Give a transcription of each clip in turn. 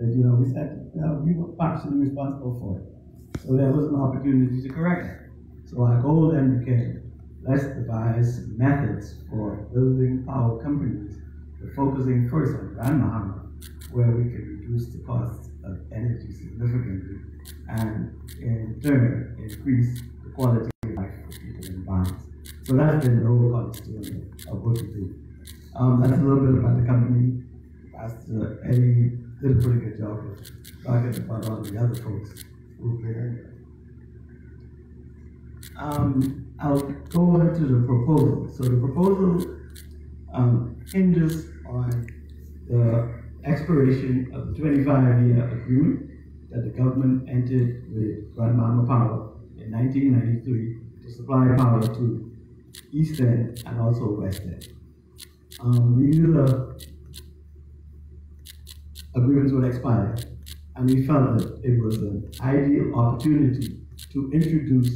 We said, we were partially responsible for it. So there was an opportunity to correct it. So our goal then became, let's devise methods for building power companies, but focusing first on Grand Mahama, where we can reduce the cost of energy significantly and in turn increase the quality of life for people in Bahamas. So that's been the whole cornerstone of what we do. That's a little bit about the company. Pastor Eddie did a pretty good job of talking about all the other folks who've been in there. I'll go into the proposal. So the proposal hinges on the expiration of the 25-year agreement that the government entered with Grand Mahama Power in 1993 to supply power to East End and also West End. We knew the agreements would expire, and we felt that it was an ideal opportunity to introduce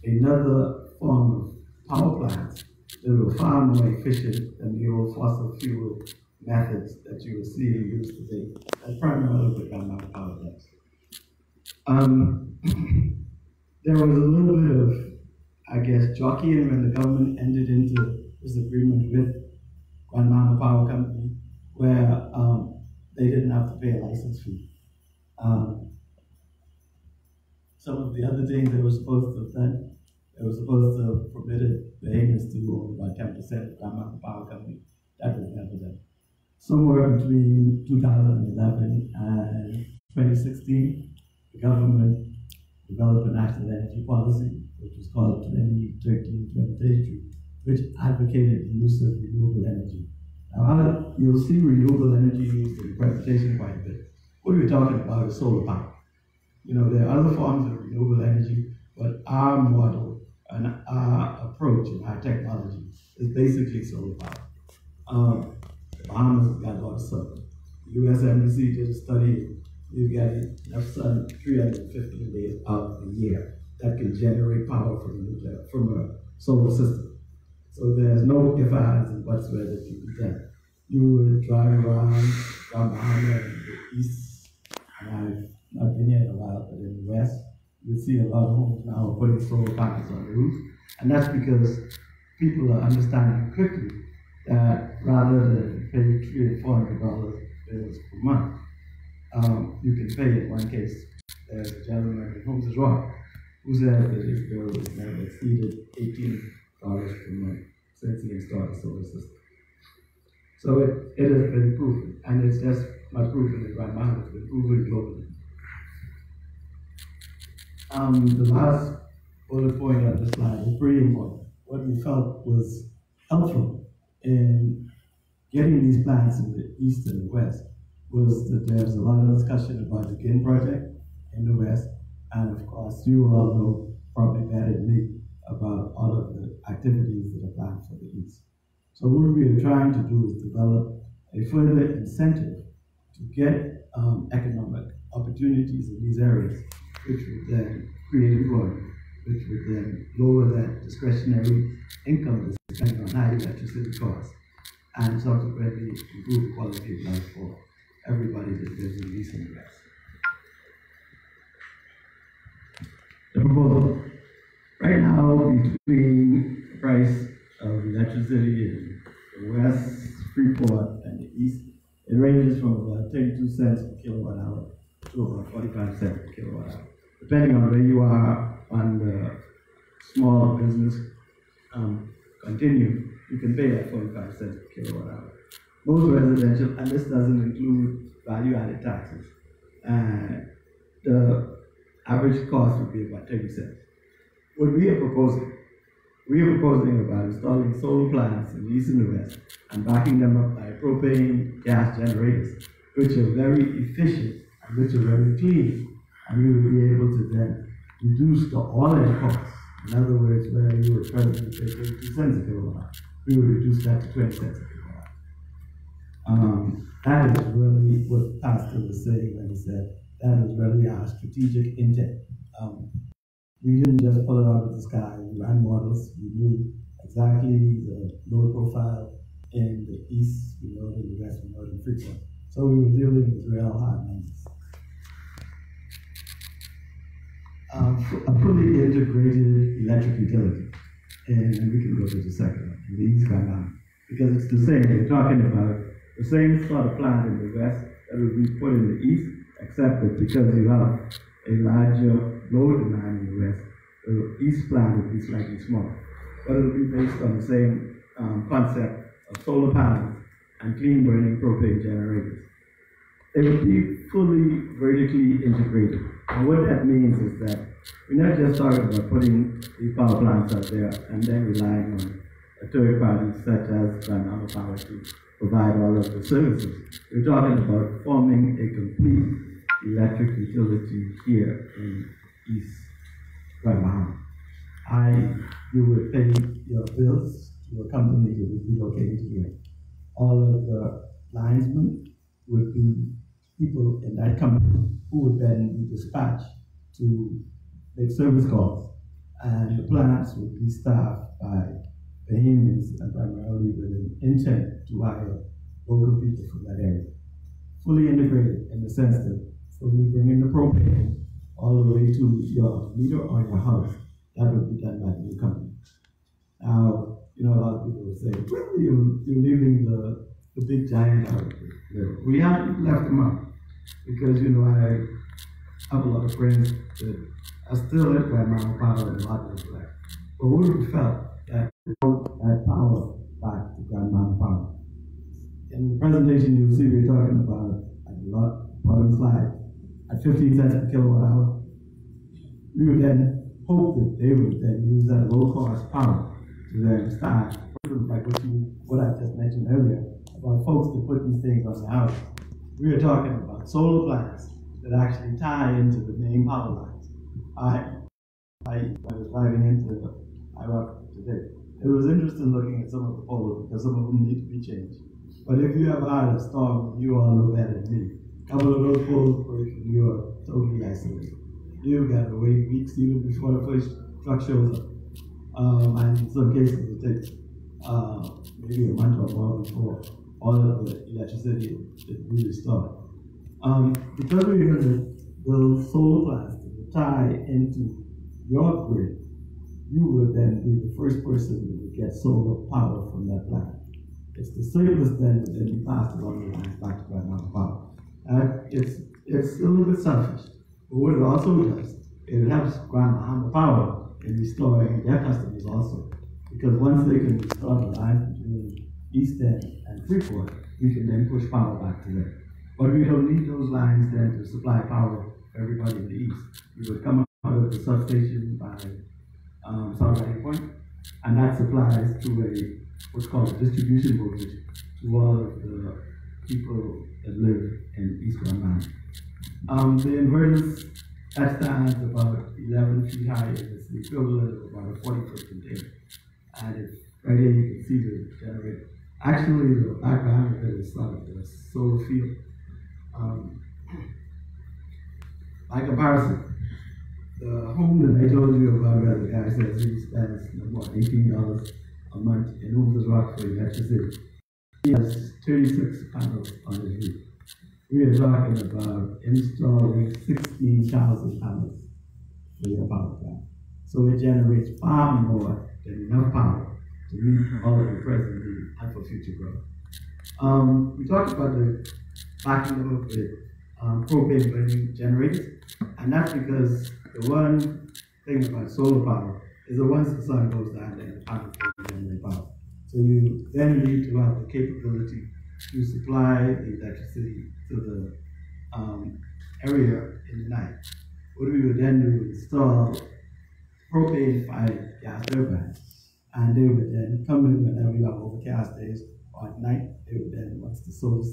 another form of power plants that were far more efficient than the old fossil fuel methods that you were seeing used today, and primarily the Grand Mahama Power plants. There was a little bit of, jockeying when the government entered into this agreement with Grand Mahama Power Company, where they didn't have to pay a license fee. Some of the other things they were supposed to have done, they were supposed to have permitted the Haitians to own about 10% of Grand Mahama Power Company. That was never done. Somewhere between 2011 and 2016, the government developed a national energy policy, which was called 2013-2033, which advocated the use of renewable energy. Now, you'll see renewable energy used in the presentation quite a bit. What we're talking about is solar power. There are other forms of renewable energy, but our model and our approach and our technology is basically solar power. The Bahamas has got a lot of sun. The U.S. Embassy did a study. You get enough sun 315 days out of the year that can generate power from a solar system. So there's no ifs, ands, and buts where that you can tell. You would drive around Bahama in the east, and I've not been here in a while, but in the west, you see a lot of homes now putting solar panels on the roof. And that's because people are understanding quickly that rather than pay $300 and $400 bills per month, you can pay in one case. There's a gentleman in Holmes Rock who said that his bill has never exceeded $18 per month since he installed the solar system. So it has been proven, and it's just not proven in Grand Mahama, it's been proven globally. The last bullet point on the slide is pretty important. What we felt was helpful in getting these plants in the east and the west was that there's a lot of discussion about the GIN project in the west, and of course you all know probably better than me about all of the activities that are planned for the east. So what we are trying to do is develop a further incentive to get economic opportunities in these areas, which would then create employment, which would then lower that discretionary income that's depending on high electricity costs, and subsequently improve the quality of life for everybody that lives in the east and the west. The proposal. Right now, between the price of electricity in the west, Freeport, and the east, it ranges from about 32 cents per kilowatt hour to about 45 cents per kilowatt hour. Depending on where you are on the small business continuum, you can pay at 45 cents per kilowatt hour. Most residential, and this doesn't include value-added taxes, the average cost would be about 30 cents. What we are proposing about installing solar plants in the east and the west and backing them up by propane gas generators, which are very efficient and which are very clean, and we will be able to then reduce the haulage costs. In other words, where you would presently pay 32 cents a kilowatt hour, we will reduce that to 20 cents a kilowatt hour. That is really what Pastor was saying when he said that is really our strategic intent. We didn't just pull it out of the sky. We ran models. We knew exactly the load profile in the east, we know it in the west, we know it in Freeport. So we were dealing with real hard numbers. a fully integrated electric utility. And we can go to the second one, the East Grand Mountain. Because it's the same, we're talking about the same sort of plant in the west that will be put in the east, except that because you have a larger load demand in the west, the east plant will be slightly smaller. But it will be based on the same concept of solar panels and clean burning propane generators. They will be fully vertically integrated. And what that means is that we're not just talking about putting these power plants out there and then relying on a third party such as Grand Mountain Power to provide all of the services. We're talking about forming a complete electric utility here in East Grand Mountain. You would pay your bills to a company that would relocate here. All of the linesmen would be people in that company who would then be dispatched to make service calls. And the plants would be staffed by Bahamians and primarily with an intent to hire local people from that area. Fully integrated in the sense that when we bring in the propane all the way to your meter or your house, that would be done by the new company. Now, you know, a lot of people would say, well, you're leaving the big giant out there. We haven't left them out because, you know, I have a lot of friends that are still at Grand Mountain Power and a lot of them. But we felt that power back to Grand Mountain Power. In the presentation, you'll see we're talking about a lot on the slide at 15 cents per kilowatt hour. We would then hope that they would then use that low-cost power to then start, like what I just mentioned earlier, about folks that put these things on the house. We are talking about solar plants that actually tie into the main power lines. I was driving into Iraq today. It was interesting looking at some of the poles because some of them need to be changed. But if you ever had a storm, you all know better than me. A couple of those poles break and you are totally isolated. You've got to wait weeks even before the first truck shows up. And in some cases it takes maybe a month or more before all of the electricity is really started. Because we're going to build solar plants to tie into your grid, you would then be the first person that would get solar power from that plant. It's the safest then that you pass along the lines back to Grand Mountain Power. And it's a little bit selfish, but what it also does, it helps Grand Mountain Power in restoring their customers also. Because once they can restore the line between East End and Freeport, we can then push power back to them. But we don't need those lines then to supply power for everybody in the East. We would come out of the substation by South Riding Point, and that supplies to what's called a distribution voltage to all of the people that live in East Grand Mountain. The inverters, that stands about 11 feet high, and it's the equivalent of about a 40-foot container. And right here you can see the generator. Actually, the background of it is sort of the solar field. By comparison, the home that I told you about where the guy says he spends about $18 a month in Homes Rock for electricity. He has 36 panels on his roof. We are talking about installing 16,000 panels for your power plant. So it generates far more than enough power to meet all of the present need and for future growth. We talked about the backing them up with propane burning generators, and that's because the one thing about solar power is that once the sun goes down, then the panels don't generate power. So you then need to have the capability to supply the electricity to the area in the night. What we would then do is install propane-fired gas turbines, and they would then come in whenever you have overcast days or at night. They would then, once the solar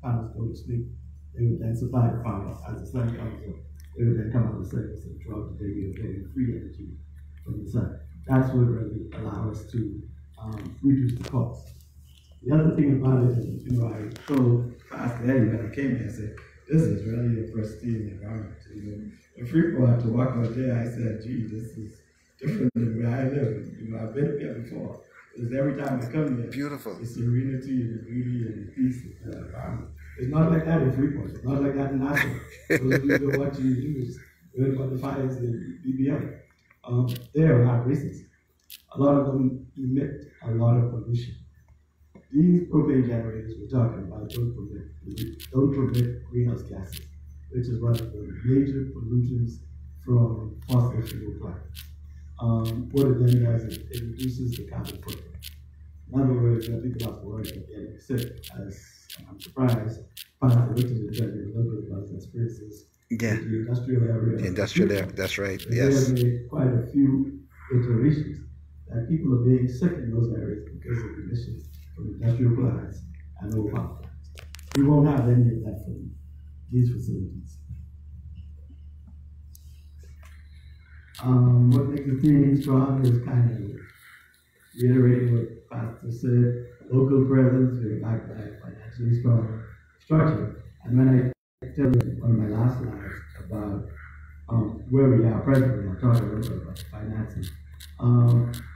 panels go to sleep, they would then supply the power as the sun comes up. They would then come out of service and throughout the day you're getting free energy from the sun. That's what really allows us to reduce the cost. The other thing about it is, you know, I told Pastor Eddie when I came here, I said, this is really a pristine environment. You know, in Freeport, to walk out there, I said, gee, this is different than where I live. You know, I've been here before. Because every time I come here, beautiful. The serenity and the beauty and the peace of the environment. It's not like that in Freeport. It's not like that in Nashville. Those of you that watch the news, even what defines the BBM. They are not racist. A lot of them emit a lot of pollution. These propane generators we're talking about don't permit greenhouse gases, which is one of the major pollutants from fossil fuel plants. What it then does is it reduces the carbon footprint. In other words, when people have to worry about getting sick, as I'm surprised, Pastor Richard is telling me a little bit about his experiences in the industrial area. The industrial area, that's right, They yes. have made quite a few iterations that people are being sick in those areas because of emissions from industrial plants and oil power plants. We won't have any of that from these facilities. What makes the theme strong is kind of reiterating what Pastor said, local presence, we're backed by a financially strong structure. And when I tell you one of my last slides about where we are presently, I'll talk a little bit about the finances.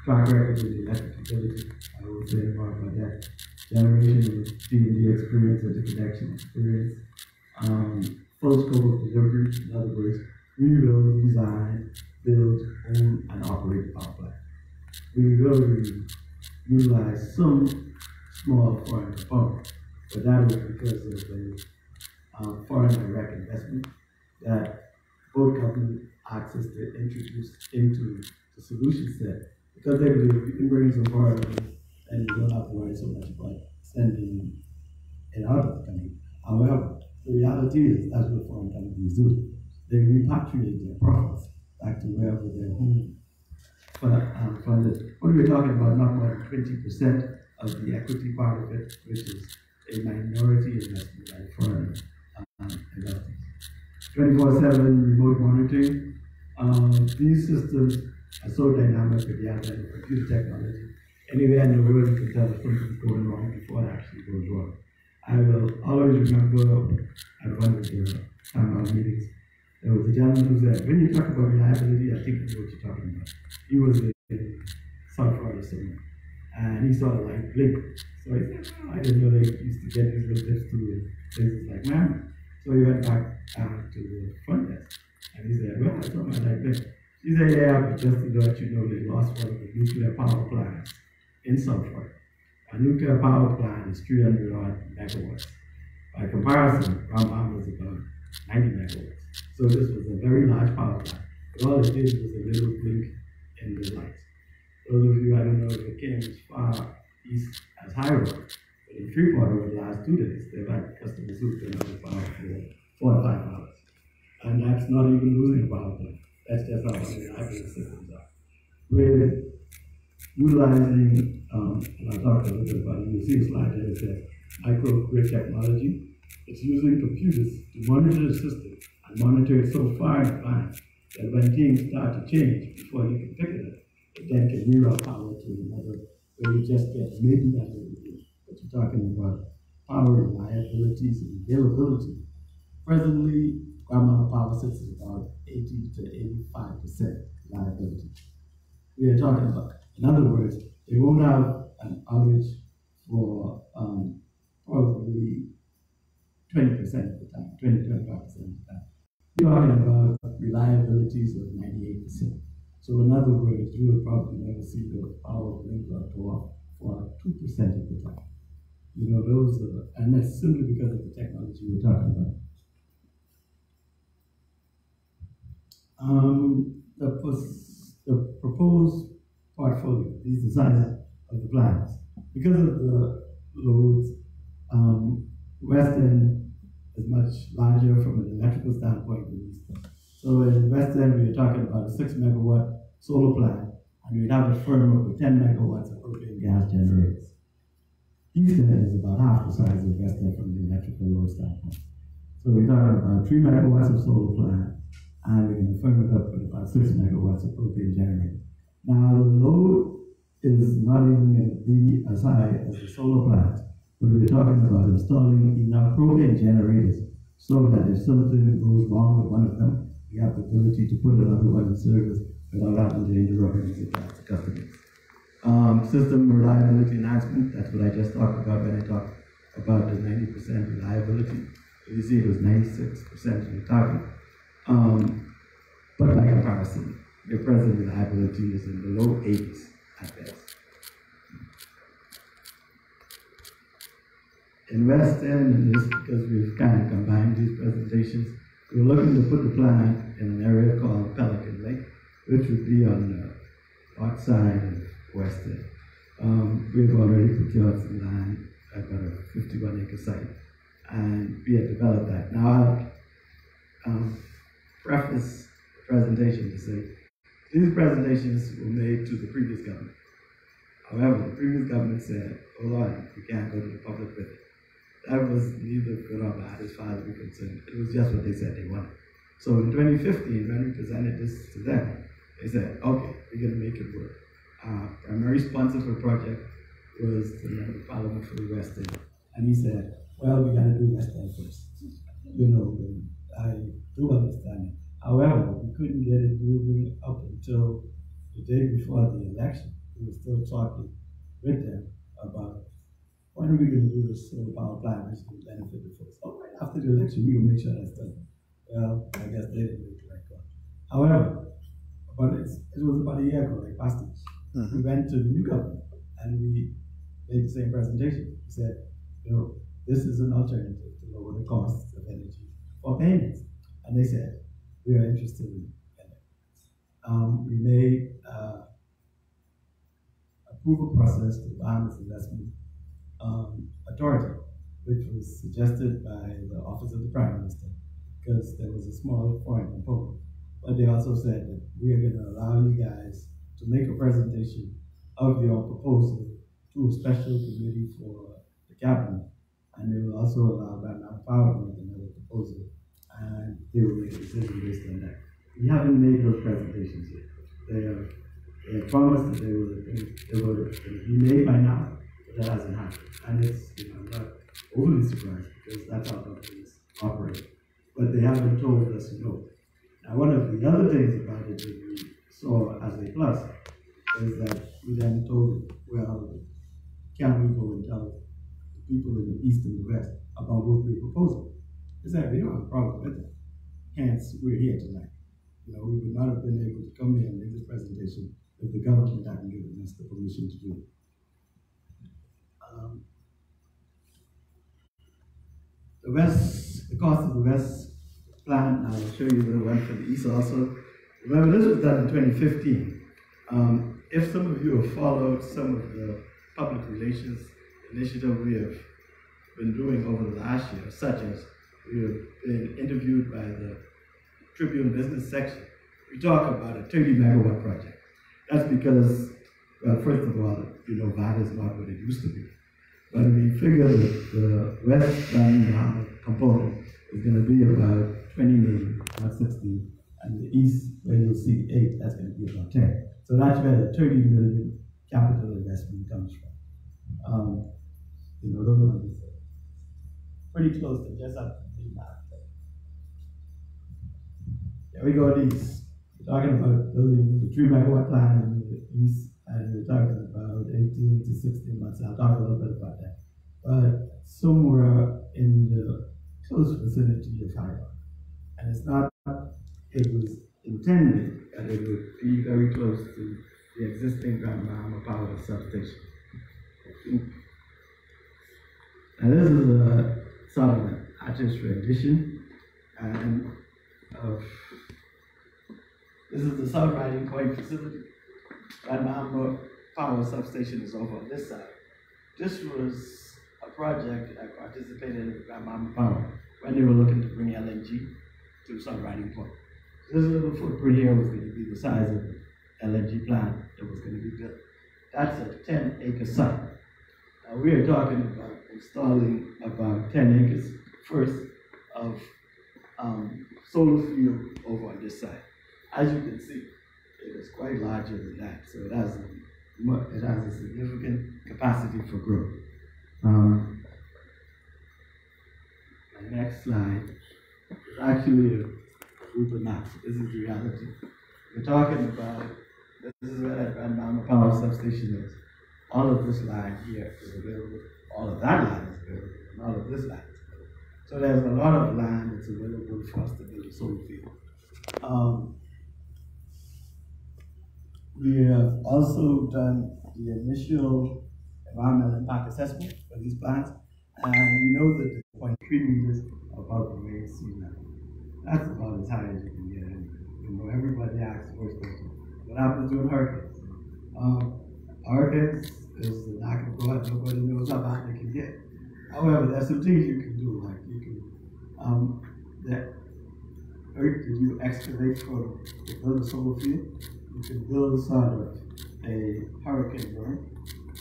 Track record with the electric utility, I will say more about that. Generation with D&D experience, interconnection experience, full scope of delivery, in other words, we will design, build, own, and operate the power plant. We will utilize some small foreign component, but that is because of the foreign direct investment that both companies access to introduce into the solution set, because they believe you can bring some foreign money and you don't have to worry so much about sending it out of the country. However, the reality is that's what foreign companies do. They repatriate their profits back to wherever their home funded. What are we talking about? Not more than 20% of the equity part of it, which is a minority investment by foreign investors. 24/7 remote monitoring. These systems are so dynamic with the advent of computer technology. Anywhere in the world, you can tell if something's going wrong before it actually goes wrong. I will always remember at one of the town hall meetings, there was a gentleman who said, when you talk about reliability, I think you know what you're talking about. He was in South Florida somewhere, and he saw the light blink. So he said, oh, I didn't know they used to get these little tips too, and places like man. So he went back to the front desk, and he said, well, I saw my light blink. He said, yeah, but just to let you know, they lost one of the nuclear power plants in South Florida. A nuclear power plant is 300 odd megawatts. By comparison, Rambam was about 90 megawatts. So this was a very large power plant. But all it did was a little blink in the lights. Those of you, I don't know if it came as far east as High Road, but in Freeport over the last 2 days, they've had customers who've been on the power for 4 or 5 hours. And that's not even losing a power plant. That's just how reliable the systems are. We're utilizing, and I'll talk a little bit about it, you'll see a slide there that says microgrid technology. It's using computers to monitor the system and monitor it so far in advance that when things start to change before you can pick it up, it then can reroute power to another where you just get maybe that little bit. But you're talking about power reliabilities and availability. Presently, Guatemala power sits at about 80 to 85% reliability. We are talking about, in other words, they won't have an outage for probably 20% of the time, 20-25% of the time. We're talking about reliabilities of 98%. So in other words, you will probably never see the power blink or go off for 2% of the time. You know, those are, and that's simply because of the technology we're talking about. The proposed portfolio, these the size of the plans. Because of the loads, West End is much larger from an electrical standpoint than East End. So in West End, we're talking about a 6 megawatt solar plant, and we'd have a firm of 10 megawatts of propane gas generators. East End is about half the size of West End from the electrical load standpoint. So we're talking about 3 megawatts of solar plant, and we're going to firm it up with about 6 megawatts of propane generator. Now, the load is not even going to be as high as the solar plant, but we're talking about installing enough propane generators so that if something goes wrong with one of them, we have the ability to put another one in service without having to interrupt and supply to customers. System reliability enhancement, that's what I just talked about when I talked about the 90% reliability. You see it was 96% in the target. But by comparison, their present reliability is in the low 80s at best. In West End, and this because we've kind of combined these presentations, we're looking to put the plant in an area called Pelican Lake, which would be on the north side of West End. We've already procured some land, about a 51-acre site, and we have developed that. Now, I'll preface the presentation to say, these presentations were made to the previous government. However, the previous government said, hold on, you can't go to the public with it. That was neither good or bad as far as we're concerned. It was just what they said they wanted. So in 2015, when we presented this to them, they said, okay, we're going to make it work. Our primary sponsor for the project was the member of Parliament for the West End. And he said, well, we got to do West End first. You know, I do understand it. However, we couldn't get it moving up until the day before the election. We were still talking with them about when are we going to do this solar power plant which will benefit the folks. Oh, right after the election, we will make sure that's done. Well, I guess they didn't make the right call. However, it was about a year ago, like last week. We went to the new government and we made the same presentation. We said, you know, this is an alternative to lower the costs of energy for payments. And they said, we are interested in it. We made approval process to the Bahamas Investment Authority, which was suggested by the Office of the Prime Minister, because there was a small foreign component. But they also said that we are going to allow you guys to make a presentation of your proposal to a special committee for the cabinet, and they will also allow Vietnam Power to make another proposal, and they will make a decision based on that. We haven't made those presentations yet. They promised that they were going to be made by now, but that hasn't happened. And it's, you know, I'm not overly surprised because that's how companies operate. But they haven't told us no. Now, one of the other things about it that we saw as a plus is that we then told, well, can we go and tell the people in the East and the West about what we're proposing? They said, we don't have a problem with it. Hence, we're here tonight. You know, we would not have been able to come here and make this presentation if the government hadn't given us the permission to do it. The cost of the West plan, I'll show you the one for the East also. Remember, this was done in 2015. If some of you have followed some of the public relations initiative we have been doing over the last year, such as we have been interviewed by the Tribune Business section, we talk about a 30-megawatt project. That's because, well, first of all, you know, that is not what it used to be. But we figure that the western component is going to be about 20 million, not 16, and the east, where you'll see 8, that's going to be about 10. So that's where the 30 million capital investment comes from. You know, those numbers are pretty close to just up to the map. There we go, these. We're talking about building the 3-megawatt plant in the east, and we're talking about 18 to 16 months. I'll talk a little bit about that. But somewhere in the close vicinity of Haifa. And it's not, it was intended that it would be very close to the existing Grand Bahama Power substation. And this is a sort of an artist rendition, and this is the South Riding Point facility. Grand Bahama Power substation is over on this side. This was a project I participated in with Grand Bahama Power when they were looking to bring LNG to South Riding Point. This little footprint here was going to be the size of the LNG plant that was going to be built. That's a 10-acre site. Now we are talking about installing about 10 acres first of solar field over on this side. As you can see, it is quite larger than that, so it has a significant capacity for growth. My next slide is actually a group of maps. This is reality. We're talking about, this is where that Grand Bahama Power substation is. All of this land here is available, all of that land is available, and all of this land is available. So there's a lot of land that's available for us to build a solar field. We have also done the initial environmental impact assessment for these plants, and we know that the 0.3 meters above the main sea level. That's about as high as you can get anyway. You know, everybody asks the first question, what happens during hurricanes? Hurricanes is the knack of God, nobody knows how bad they can get. However, there's some things you can do, like you can, the earth that you excavate to build a solar field, you can build sort of a hurricane berm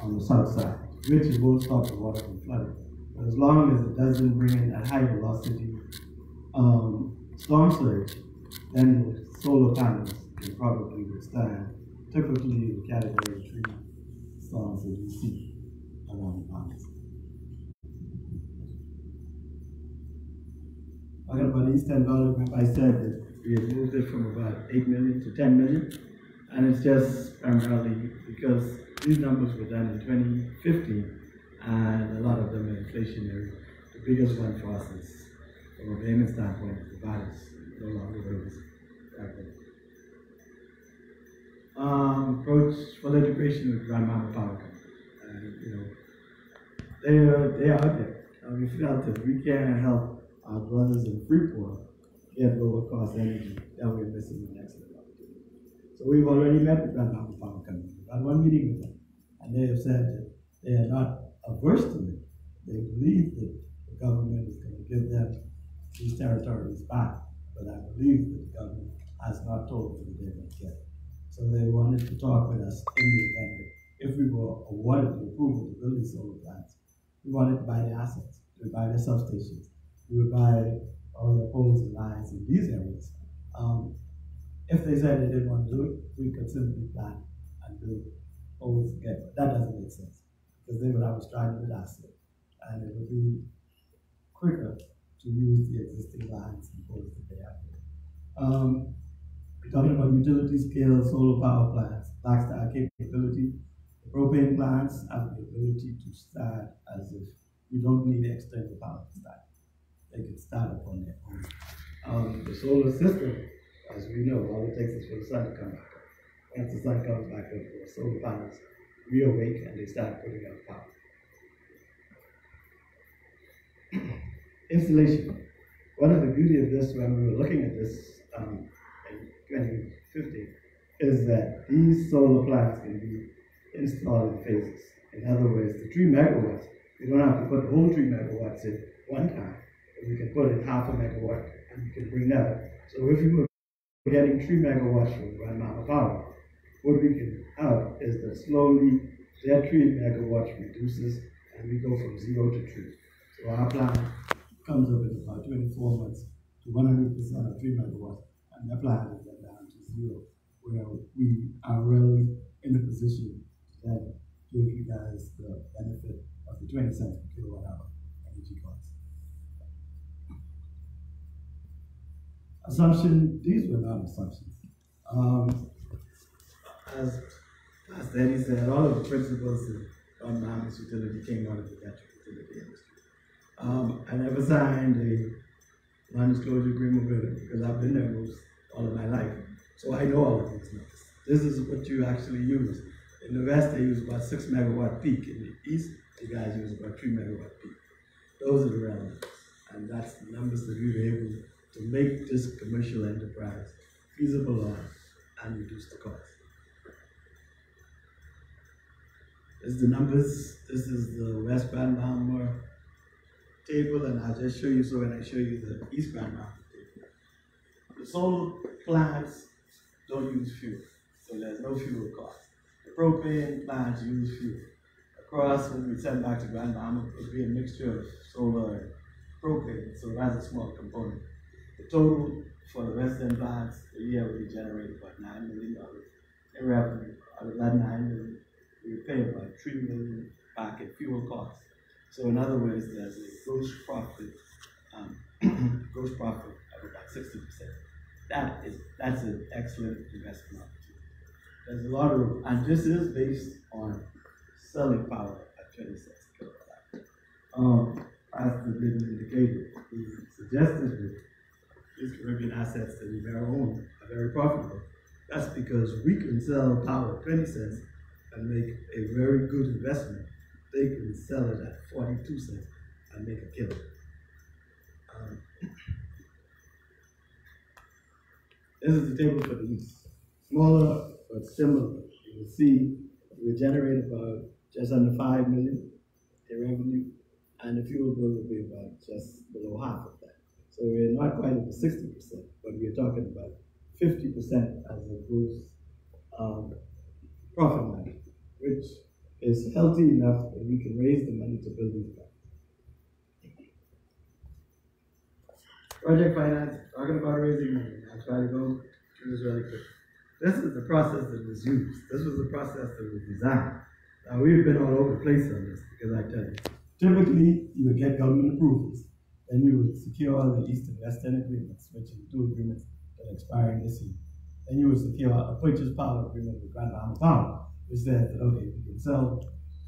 on the south side, which it won't stop the water from flooding. But as long as it doesn't bring in a high velocity storm surge, then the solar panels can probably withstand typically the category 3 storms that we see around the mountains. Talking about East $10, remember I said that we had moved it from about 8 million to 10 million, and it's just primarily because these numbers were done in 2015, and a lot of them are inflationary. The biggest one for us is, from a payment standpoint, the VAT is no longer rose. Approach full integration with Grandmama Power Company. You know, they are out there. We felt that we can help our brothers in Freeport get lower cost energy that we're missing the next level. So we've already met with Grandmama Power Company. We've had one meeting with them, and they have said that they are not averse to it. They believe that the government is going to give them these territories back, but I believe that the government has not told them that they're going to get it. So they wanted to talk with us in the event that if we were awarded the approval to build these solar plants, we wanted to buy the assets, we would buy the substations, we would buy all the poles and lines in these areas. If they said they didn't want to do it, we could simply plan and build poles again. But that doesn't make sense, because they would have a stranded asset, and it would be quicker to use the existing lines and poles that they have there. We're talking about utility scale solar power plants, lacks the capability. The propane plants have the ability to start as if you don't need external power to start. They can start up on their own. The solar system, as we know, all it takes is for the sun to come back up. Once the sun comes back up, the solar panels reawake and they start putting out power. Installation. One of the beauty of this, when we were looking at this in 2015, is that these solar plants can be installed in phases. In other words, the 3 megawatts, you don't have to put the whole 3 megawatts in one time. You can put in half a megawatt and you can bring that up. So if you were getting 3 megawatts from Grandmama Power, what we can have is that slowly that 3 megawatts reduces and we go from 0 to 3. So our plan comes up in about 24 months to 100% of 3 megawatts, and that plan is then down to 0, where we are really in a position to then give you guys the benefit of the 20 cents per kilowatt hour energy cost. Assumption, these were not assumptions. As Eddie said, all of the principles of non-harmless utility came out of the electric utility industry. I never signed a non-disclosure agreement with it because I've been there most all of my life. So I know all of these numbers. This is what you actually use. In the West, they use about 6 megawatt peak. In the East, the guys use about 3 megawatt peak. Those are the real numbers. And that's the numbers that we were able to make this commercial enterprise feasible on and reduce the cost. This is the numbers. This is the West Grandmama table, and I'll just show you, so when I show you the East Grandmama table. The solar plants don't use fuel, so there's no fuel cost. The propane plants use fuel. Across, when we send back to Grandmama, it would be a mixture of solar and propane, so that's a small component. The total for the Western plants, the year we generate about $9 million in revenue. Out of that $9 million, we pay about $3 million back in fuel costs. So in other words, there's a gross profit of about 60%. That's an excellent investment opportunity. There's a lot of, and this is based on selling power at 20 cents per kilowatt. As the bid indicated, he suggested that these Caribbean assets that we bear own are very profitable. That's because we can sell power at 20 cents and make a very good investment. They can sell it at 42 cents and make a killing. Um, this is the table for the East. Smaller but similar. You will see we generate about just under 5 million in revenue, and the fuel bill will be about just below half of that. So we're not quite at the 60%, but we're talking about 50% as a gross profit margin, which is healthy enough that we can raise the money to build these plants. Project finance, talking about raising money. I'll try to go through this really quick. This is the process that was used. This was the process that was designed. Now, we've been all over the place on this because I tell you, typically you would get government approvals, then you would secure the East and West End agreements, which are two agreements that are expiring this year. Then you would secure a purchase power agreement with Grand Bahama Power, which says that, okay, we can sell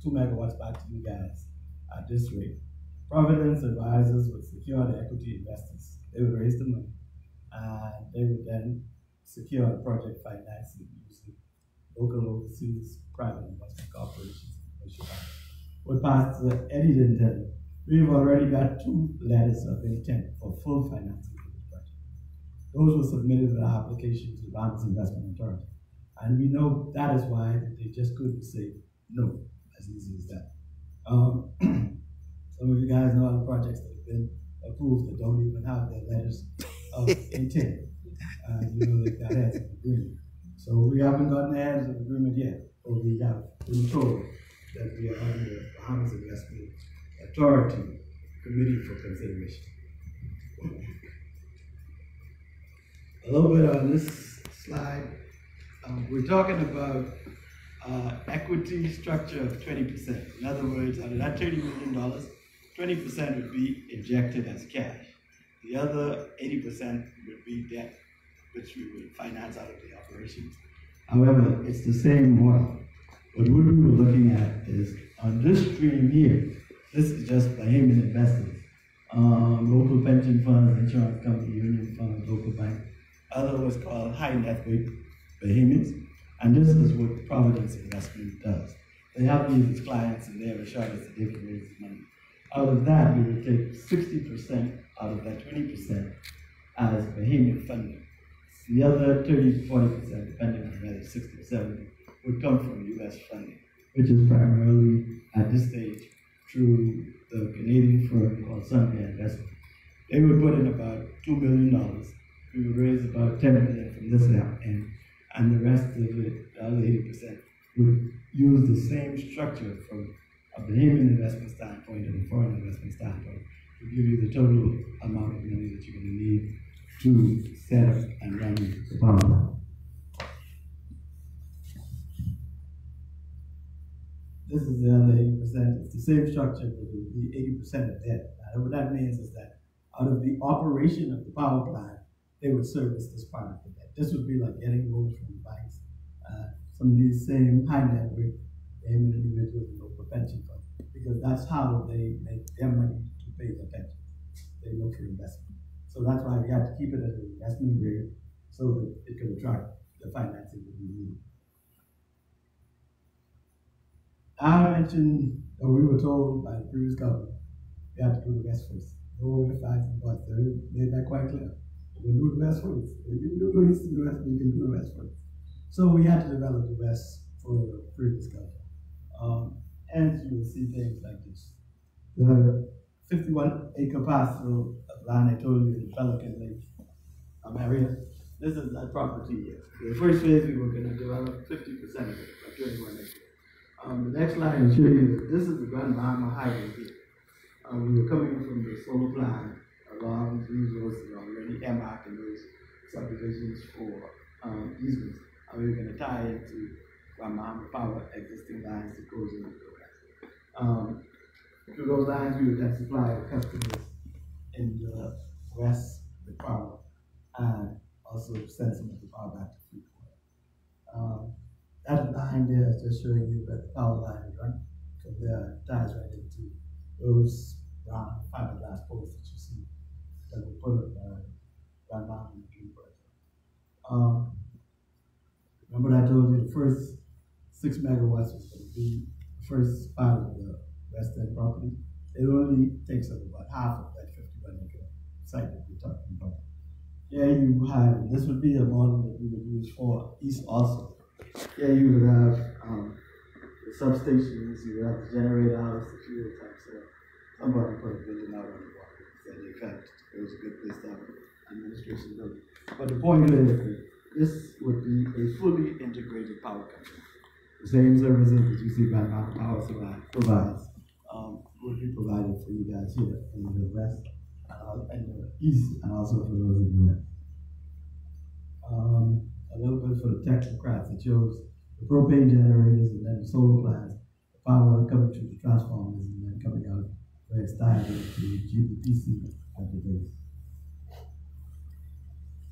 2 megawatts back to you guys at this rate. Providence advisors would secure the equity investors. They would raise the money, and they would then secure project financing using local, overseas, private investment corporations. What Pastor Eddie didn't tell you, we've already got 2 letters of intent for full financing for this project. Those were submitted with our application to the Bahamas Investment Authority. And we know that is why they just couldn't say no, as easy as that. Some of you guys know other projects that have been approved that don't even have their letters of intent. You know, they've got heads of agreement. So we haven't gotten the heads of agreement yet, but we have been told that we are on the Bahamas Investment Authority Committee for consideration. A little bit on this slide, we're talking about equity structure of 20%. In other words, out of that $30 million, 20% would be injected as cash. The other 80% would be debt, which we would finance out of the operations. However, it's the same model. But what we were looking at is on this stream here, this is just Bahamian investors, local pension funds, insurance company, union funds, local bank, other was called high net worth Bahamians, and this is what Providence Investment does. They have these as clients and they have assured us that they can raise money. Out of that, we would take 60% out of that 20% as Bahamian funding. The other 30 to 40%, depending on whether 60 or 70, would come from US funding, which is primarily at this stage through the Canadian firm called Sunday Investment. They would put in about $2 million. We would raise about $10 million from this end, and the rest of it, the other 80%, would use the same structure from a Bahamian investment standpoint and a foreign investment standpoint to give you the total amount of money that you're going to need to set up and run the power plant. This is the other 80%. It's the same structure, but it would be 80% of debt. Now, what that means is that out of the operation of the power plant, they would service this part of the debt. This would be like getting loans from the banks. Some of these same high net worth individuals and local pension funds, because that's how they make their money to pay their pensions. They look for investment. So that's why we have to keep it as an investment grade so that it can attract the financing that we need. I mentioned, or we were told by the previous government, we have to do the West first. No facts and buts. They made that quite clear. We can do the West first. We can do the East and the West, we can do the West first. So we had to develop the West for the previous government. And you will see things like this. The 51-acre parcel of land I told you in Pelican Lake area. This is that property here. The first phase we were going to develop 50% of it, like 21 acres. The next slide will show you that this is the Grand Bahama Highway here. We were coming from the solar plant along these roads that are already earmarked in those subdivisions for easements. And we were going to tie into Grand Bahama Power existing lines that goes into the through those lines, we would then supply the customers in the west with power and also send some of the power back to Freeport. That line there is just showing you where the power line is run. From there, it ties right into those round fiberglass poles that you see that we put up Grand Bahama in the Dream Project. first 6 megawatts was going to be the first part of the West End property. It only takes up about half of that 51-acre site that we're talking about. Here you have, this would be a model that we would use for East also. Here you would have the substations, you would have the generator house, the fuel tank. So somebody put a building out on the water. Said they felt it was a good place to have an administration building. But the point is that this would be a fully integrated power company. The same services that you see Grand Mountain Power Supply provides would be provided for you guys here in the West and the East, and also for those in the West. A little bit for the technocrats, it shows the propane generators and then the solar plants, the power coming through the transformers and then coming out where it's tied into GPPC at the base.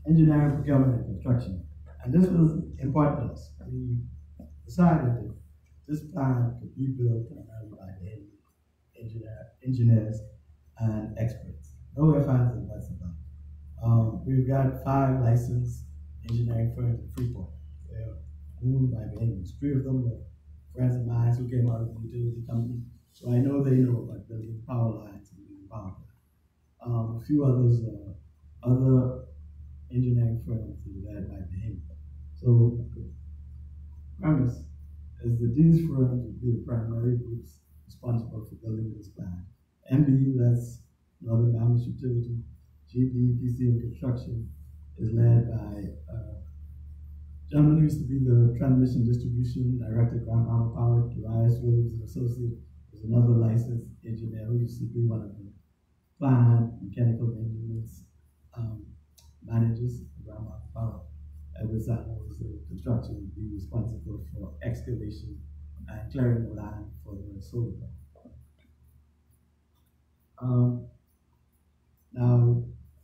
Engineering, procurement, and construction. And this was important to us. We decided that this plant could be built primarily by the engineers and experts. No ifs, ands, and buts about it. We've got 5 licensed engineering firms in Freeport. They're owned by Bahamians. 3 of them were friends of mine who came out of the utility company. So I know they know about building power lines and building power. A few others, other engineering firms that were led by Bahamians. So the premise is that these firms would be the primary groups responsible for building this plant. MBU, that's Northern Bahamas Utility. GPPC and construction is led by a gentleman who used to be the transmission distribution director at Grand Mountain Power, Darius Williams, an associate. There's another licensed engineer who used to be one of the plant mechanical maintenance managers at Grand Mountain Power. Edward Samuels, the construction would be responsible for excavation and clearing the land for the solar plant. Now,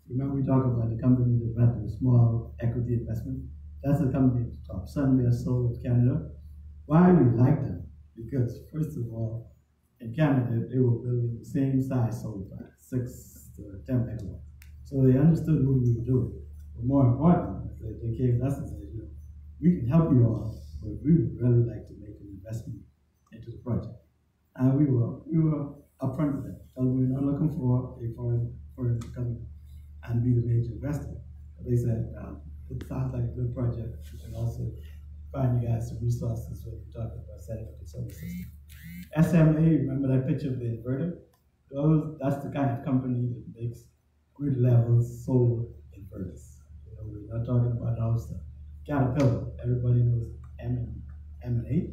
remember we talked about the company that had the small equity investment? That's the company at the top, Sunbear Solar of Canada. Why we like them? Because first of all, in Canada, they were building the same size solar plant, 6 to 10 megawatts. So they understood what we were doing. But more important, they came to us and said, you know, we can help you all, but we would really like to make an investment into the project. And we were upfront with them. Tell them we're not looking for a foreign to come and be the major investor. But they said, it sounds like a good project. We can also find you guys some resources when you're talking about setting up the solar system. SMA, remember that picture of the inverter? That's the kind of company that makes grid level solar inverters. You know, we're not talking about all stuff. Caterpillar, everybody knows M&A.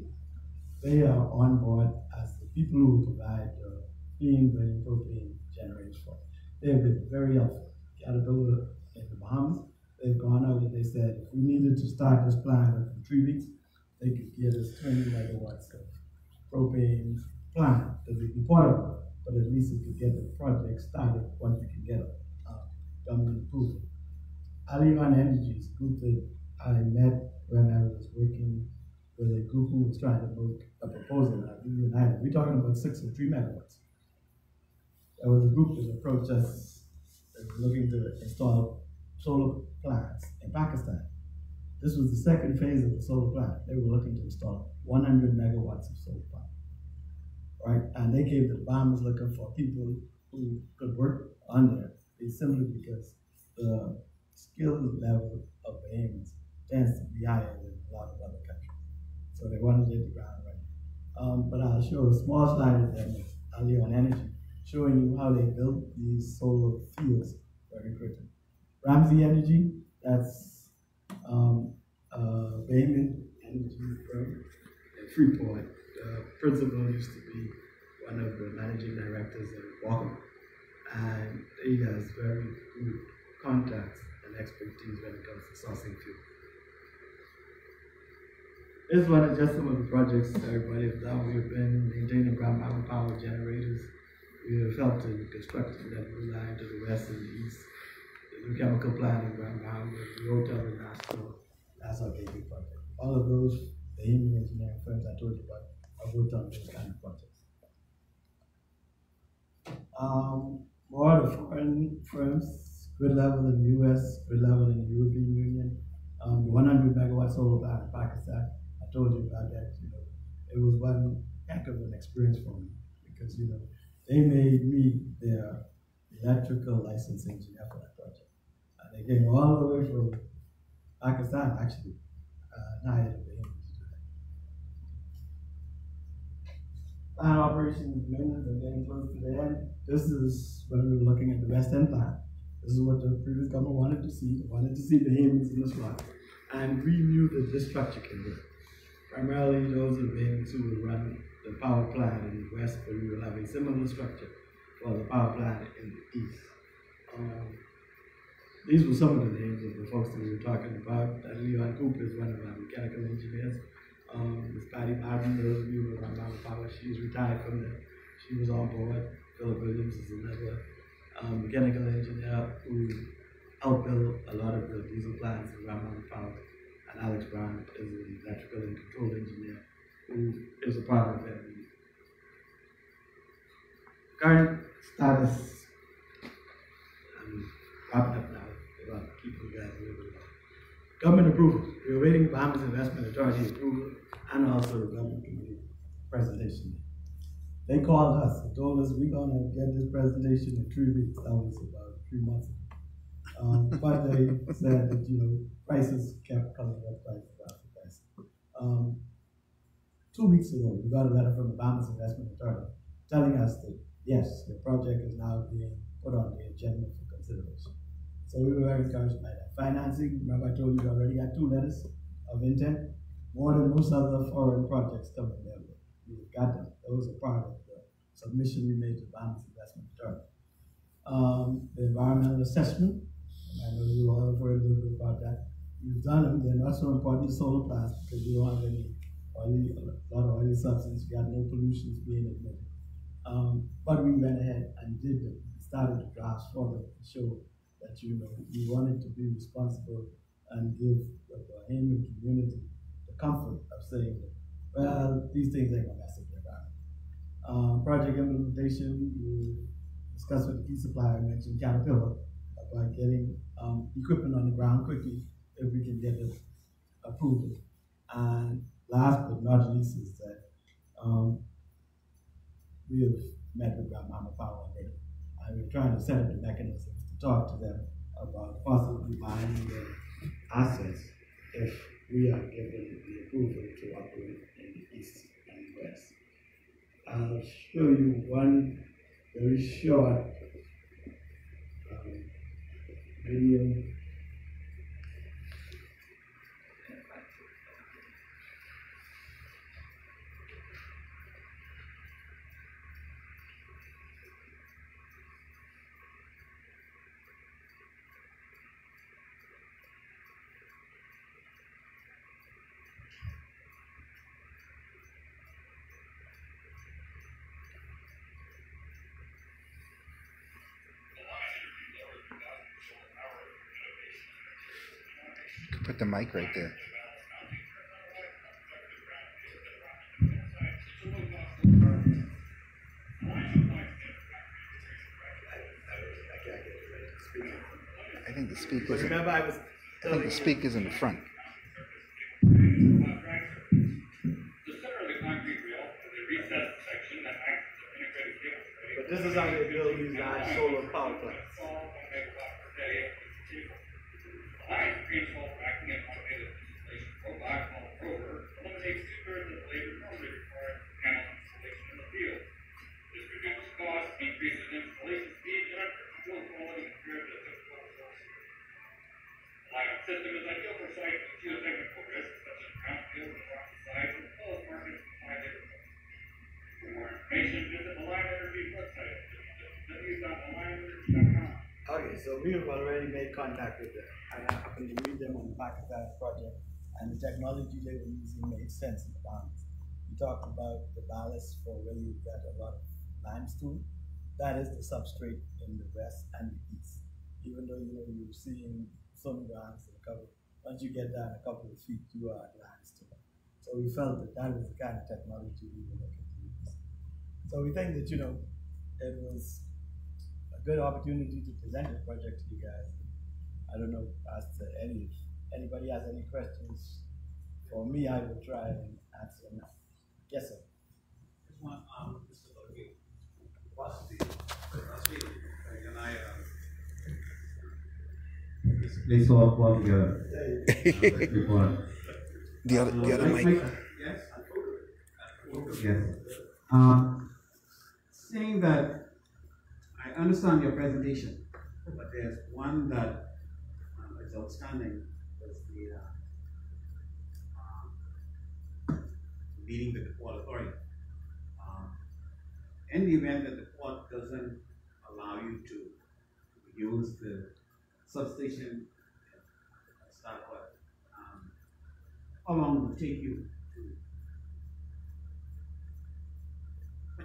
They are on board as the people who provide the clean green propane generators for us. They have been very helpful. Caterpillar in the Bahamas, they've gone out and they said if we needed to start this plant in 3 weeks, they could get us 20 megawatts of propane plant that would be portable, but at least it could get the project started once we can get government approval. Alion Energy is a group that I met when I was working with a group who was trying to make a proposal. We're talking about 6 or 3 megawatts. There was a group that approached us that was looking to install solar plants in Pakistan. This was the second phase of the solar plant. They were looking to install 100 megawatts of solar plant, right? And they came to the Bahamas looking for people who could work on there. It's simply because the skill level of Bahamians tends to be higher than a lot of other countries. So they wanted to hit the ground running. But I'll show a small slide of them with Alion Energy, showing you how they built these solar fields very quickly. Ramsey Energy, that's Bahamian energy firm in Freeport. The principal used to be one of the managing directors at Walker, and he has very good contacts and expertise when it comes to sourcing fuel. This one is just some of the projects everybody has done. We've been maintaining Grand Mountain Power generators. We have helped in constructing that new line to the west and the east. The new chemical plant in Grand Mountain, the hotel in Nashville. That's our baby project. All of those, the engineering firms I told you about, have worked on those kind of projects. More of the foreign firms, grid level in the US, grid level in the European Union. The 100 megawatt solar plant in Pakistan. I told you about that, it was one heck of an experience for me because, they made me their electrical license engineer for that project. And they came all the way from Pakistan, actually, now I had to pay him to do that. Plant operations and maintenance are getting close to the end. This is when we were looking at the West End plant. This is what the previous government wanted to see. They wanted to see behemoths in this one. And we knew that this structure can work. Primarily, those are being to run the power plant in the West, but we will have a similar structure for the power plant in the East. These were some of the names of the folks that we were talking about. Leon Cooper is one of our mechanical engineers. Miss Patty Martin, those of you who are around power, she's retired from there. She was on board. Philip Williams is another mechanical engineer who helped build a lot of the diesel plants in Ramon Power. And Alex Brown is an electrical and control engineer who is a part of it. Current status, I'm wrapping up now. I'll keep you guys a little bit longer. Government approval. We're waiting for Bahamas Investment Authority approval and also the government committee presentation. They called us and told us we're going to get this presentation in 3 weeks. That was about 3 months ago. But they said that, prices kept coming up, prices after prices. 2 weeks ago, we got a letter from the Bahamas Investment Authority telling us that, yes, the project is now being put on the agenda for consideration. So we were very encouraged by that. Financing, remember I told you we already had 2 letters of intent, more than most other foreign projects coming there. We've got them. Those are part of the submission we made to the Bahamas Investment Authority. The environmental assessment, I know you all have heard a little bit about that. We've done them. They're not so important to solar plants because we don't have any a lot of oily substance. We got no pollutions being emitted. But we went ahead and did them. We started to draft for them to show that, we wanted to be responsible and give the Bahamian community the comfort of saying that, well, these things ain't gonna mess up the environment. Project implementation, we discussed with the key supplier, I mentioned Caterpillar, about getting equipment on the ground quickly if we can get it approved. And last but not least is that we have met with Mama Power already. And we're trying to set up the mechanisms to talk to them about possibly buying their assets if we are given the approval to operate in the East and West. I'll show you one very short video. Put the mic right there. I think the speakers. Remember, I think the speakers in the front. The center of the concrete rail is a recessed section that acts as an integrated cable tray. but this is how they build these large solar power plants. Line rainfall tracking and automated installation robot called Rover eliminates 2/3 of the labor normally required for panel installation in the field. This reduces costs, increases installation speed, and improves build quality compared to typical sources. The line system is ideal for sites with geotechnical risks such as brownfield and rocky sites, as well as markets with high labor costs. For more information, visit the Line Energy's website at www.lineenergy.com. Okay, so we have already made contact with them. I happened to meet them on the Pakistan project, and the technology they were using made sense in the Bahamas. We talked about the ballast for where you've got a lot of limestone. That is the substrate in the west and the east. Even though you're seeing some grounds in the cover, once you get down a couple of feet, you are at limestone. So we felt that that was the kind of technology we were looking to use. So we think that it was a good opportunity to present the project to you guys. I don't know, as to anybody has any questions, for me, I will try and answer now. Yes, sir. Just one, Mr. Logan, what's the, can I, Please solve for your report. The other mic. yes? Yes. Saying that I understand your presentation, but there's one that is outstanding, was the meeting with the Port Authority. In the event that the port doesn't allow you to use the substation start what, how long will it take you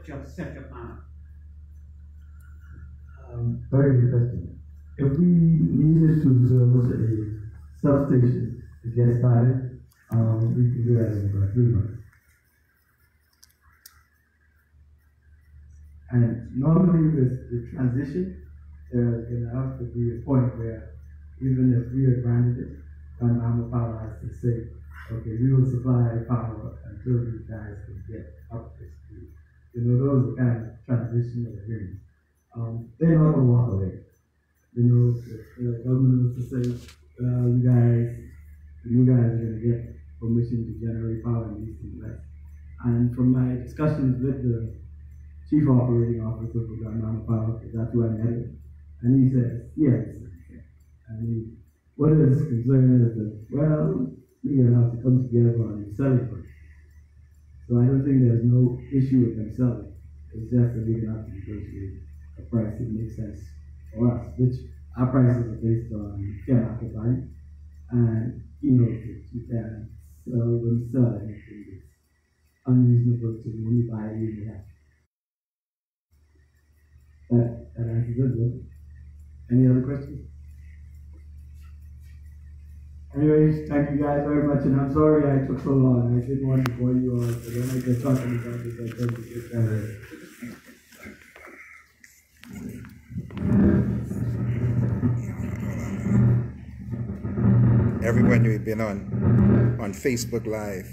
to set your plan up? Very good question. If we needed to build a substation to get started, we could do that in about 3 months. And normally with the transition, there's going to have to be a point where even if we are granted it, Ghana Power has to say, okay, we will supply power until you guys can get up to speed. You know, those are kind of transitional agreements. They're not going to walk away. You know, the government was to say, you guys are going to get permission to generate power in East and West. And from my discussions with the Chief Operating Officer for Ghana Power, because that's who I met with, and he says, yes. And what his concern is that, well, we're going to have to come together on the selling price. So I don't think there's no issue with them selling. It's just that we're going to have to negotiate a price that makes sense for us, which our prices are based on fair market value. And, you know, you can sell anything that's unreasonable to only buy it you have. That answers it. Any other questions? Anyways, thank you guys very much, and I'm sorry I took so long. I didn't want to bore you all, but then I get talking about this, I tend to get tired. Everyone, you've been on Facebook Live.